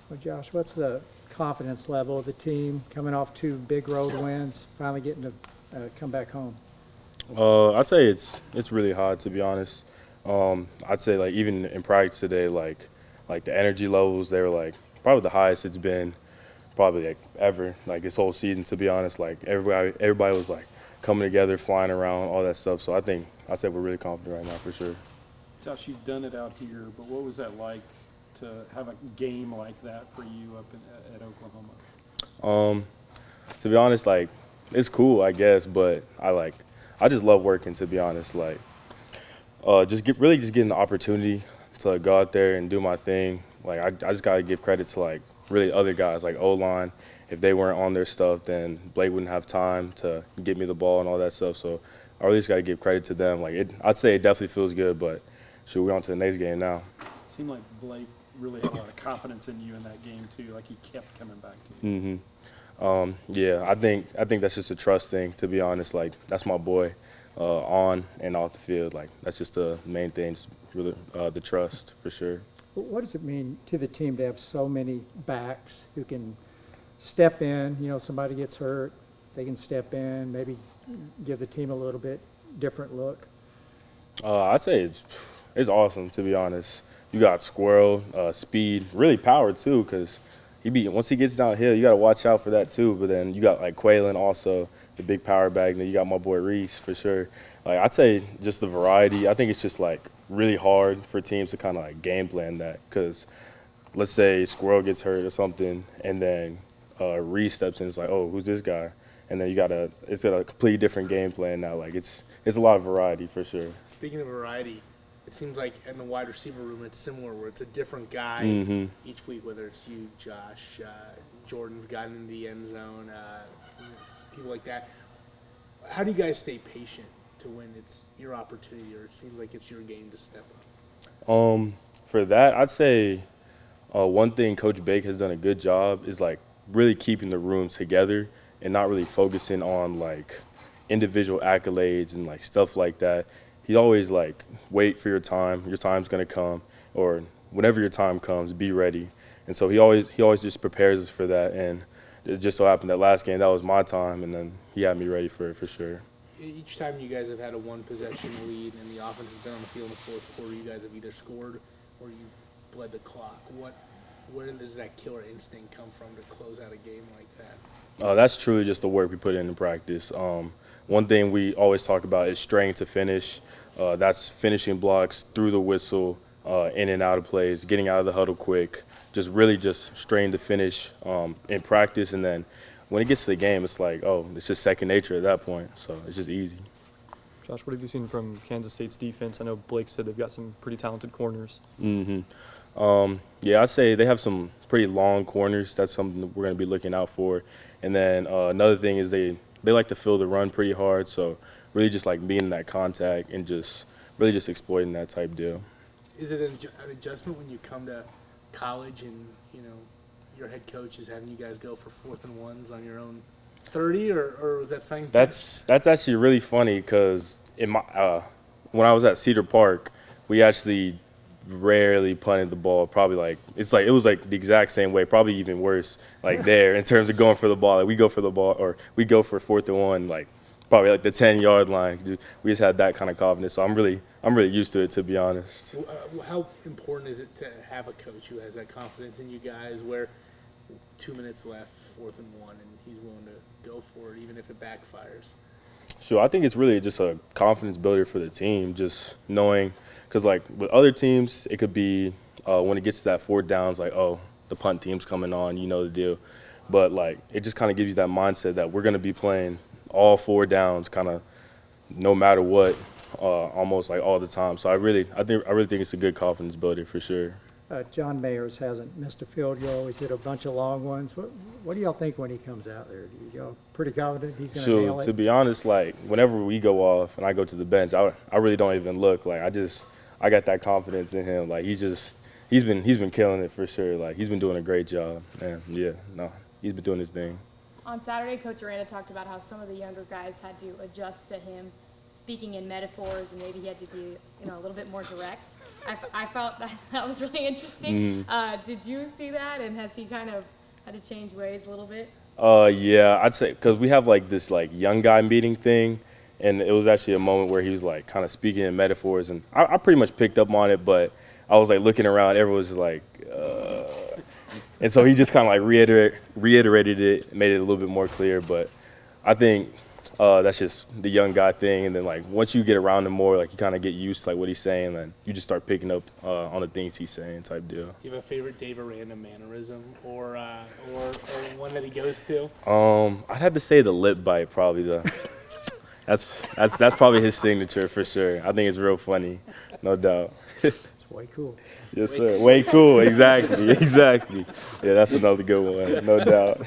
Well, Josh, what's the confidence level of the team coming off two big road wins, finally getting to come back home? I'd say it's really hard to be honest. I'd say like even in practice today, like the energy levels, they were like probably the highest it's been probably like ever, like this whole season. To be honest, like everybody was like coming together, flying around, all that stuff. So I'd say we're really confident right now for sure. Josh, you've done it out here, but what was that like to have a game like that for you at Oklahoma? Um, to be honest, like it's cool, I guess, but I just love working. To be honest, like just getting the opportunity to go out there and do my thing. Like I just gotta give credit to like really other guys like O line. If they weren't on their stuff, then Blake wouldn't have time to get me the ball and all that stuff. So I really just gotta give credit to them. I'd say it definitely feels good, but shoot, we're on to the next game now. Seemed like Blake really had a lot of confidence in you in that game too. Like he kept coming back to you. Yeah, I think that's just a trust thing. To be honest, like that's my boy, on and off the field. Like that's just the main thing, just really the trust for sure. What does it mean to the team to have so many backs who can step in? You know, somebody gets hurt, they can step in, maybe give the team a little bit different look. I'd say it's awesome to be honest. You got Squirrel, speed, really power too, because once he gets downhill, you got to watch out for that too. But then you got like Quaylen also, the big power bag. And then you got my boy Reese for sure. Like I'd say just the variety. I think it's just like really hard for teams to kind of like game plan that because let's say Squirrel gets hurt or something, and then Reese steps in. It's like, oh, who's this guy? And then it's got a completely different game plan now. Like it's a lot of variety for sure. Speaking of variety, it seems like in the wide receiver room it's similar, where it's a different guy each week. Whether it's you, Josh, Jordan's gotten in the end zone, people like that. How do you guys stay patient to when it's your opportunity, or it seems like it's your game to step up? For that, I'd say one thing Coach Bake has done a good job is like really keeping the room together and not really focusing on like individual accolades and like stuff like that. He always like wait for your time. Your time's gonna come, or whenever your time comes, be ready. And so he always just prepares us for that. And it just so happened that last game that was my time, and then he had me ready for it for sure. Each time you guys have had a one possession lead and the offense has been on the field in the fourth quarter, you guys have either scored or you bled the clock. Where does that killer instinct come from to close out a game like that? That's truly just the work we put in practice. One thing we always talk about is straying to finish. That's finishing blocks through the whistle, in and out of plays, getting out of the huddle quick, just really just straying to finish in practice. And then when it gets to the game, it's like, oh, it's just second nature at that point. So it's just easy. Josh, what have you seen from Kansas State's defense? I know Blake said they've got some pretty talented corners. Yeah, I'd say they have some pretty long corners. That's something that we're going to be looking out for. And then another thing is they like to fill the run pretty hard. So really just like being in that contact and just really just exploiting that type deal. Is it an adjustment when you come to college and your head coach is having you guys go for 4th and 1s on your own 30, or was that something? That's actually really funny because in my when I was at Cedar Park, we actually rarely punted the ball. Probably like it was like the exact same way, probably even worse. Like there in terms of going for the ball, like we go for the ball or we go for 4th and 1, like probably like the 10-yard line. We just had that kind of confidence. So I'm really used to it, to be honest. How important is it to have a coach who has that confidence in you guys, where 2 minutes left, 4th and 1, and he's willing to go for it even if it backfires? Sure, I think it's really just a confidence builder for the team, just knowing, because like with other teams, it could be when it gets to that 4th downs, like, oh, the punt team's coming on, you know the deal. But like it just kind of gives you that mindset that we're going to be playing all 4 downs, kind of no matter what, almost like all the time. So I really think it's a good confidence builder for sure. John Mayers hasn't missed a field goal. He's hit a bunch of long ones. What do y'all think when he comes out there? Y'all pretty confident he's going to nail So it? to be honest, like whenever we go off and I go to the bench, I really don't even look. Like I got that confidence in him. Like he's been killing it for sure. Like he's been doing a great job. And yeah, no, he's been doing his thing. On Saturday, Coach Aranda talked about how some of the younger guys had to adjust to him speaking in metaphors, and maybe he had to be, a little bit more direct. I felt that was really interesting. Mm-hmm. Did you see that, and has he kind of had to change ways a little bit? Yeah, I'd say because we have like this like young guy meeting thing, and it was actually a moment where he was like kind of speaking in metaphors, and I pretty much picked up on it, but I was like looking around, everyone was just like, and so he just kind of like reiterated it, made it a little bit more clear. But I think that's just the young guy thing, and then like once you get around him more, like you kind of get used to like what he's saying, then you just start picking up on the things he's saying, type deal. Do you have a favorite Dave Aranda mannerism or one that he goes to? I'd have to say the lip bite probably though. That's probably his signature for sure. I think it's real funny, no doubt. It's way cool. Yes, sir. Way cool. Exactly. Exactly. Yeah, that's another good one, no doubt.